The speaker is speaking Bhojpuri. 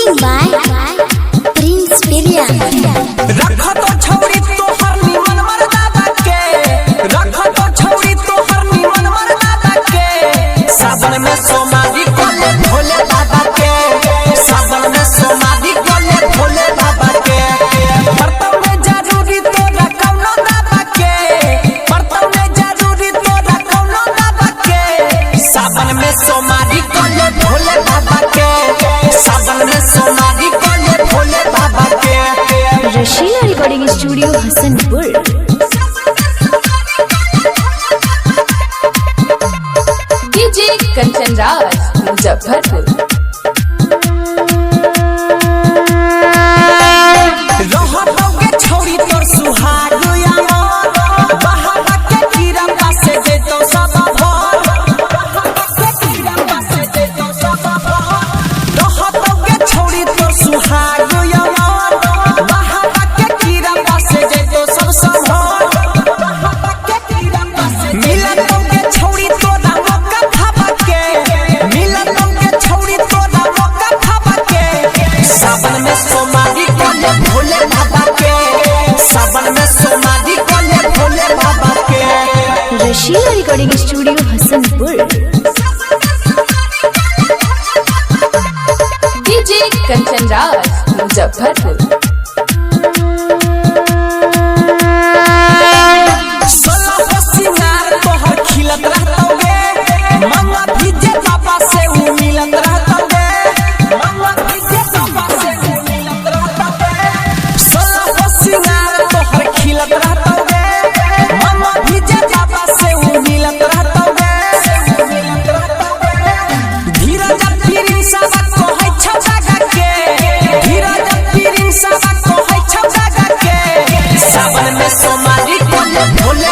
Singing by Priya. रखा तो छौरी तो हर निमन मर दादा के, रखा तो छौरी तो हर निमन मर दादा के। सावन में सोमारी कोले भोले बाबा के, सावन में सोमारी कोले भोले बाबा के। बर्तन में जरूरी तो रखौनो दादा के, बर्तन में जरूरी तो रखौनो दादा के। सावन में सोमारी कोले भोले बाबा के, सावन में सोमारी कोले भोले बाबा के। Rasila recording studio Hasanpur. DJ Kanchan Raj Muzaffarpur. रहतोगे छौरी तोर सुहाग यार, बहावा के कीड़ा पासे दे तो सब भर, के कीड़ा पासे दे तो सब भर। रहतोगे छौरी तोर सुहाग यार, बहावा के कीड़ा पासे दे तो सब संभर, के कीड़ा पासे। मिलतोगे छौरी तोरा मौका खावा के, मिलतोगे छौरी तोरा मौका खावा के। सावन में सोमारी कोले भोले बाबा के, सावन में सोमारी कोले भोले बाबा के। Rasila recording studio Hasanpur. DJ Kanchan Raj Muzaffarpur. सोलह सिंगार तोहर खिलत रहतोगे, मम्मा भीजे पापा से उ मिलत रहतोगे, मम्मा भीजे पापा से उ मिलत रहतोगे। सोलह सिंगार तोहर खिलत रहतोगे, मम्मा भीजे पापा से उ मिलत रहतोगे, मिलत रहतोगे। धीरज पीरिन सबक कहै छ जागा के, धीरज पीरिन सबक कहै छ जागा के। सावन में सोमारी कोले भोले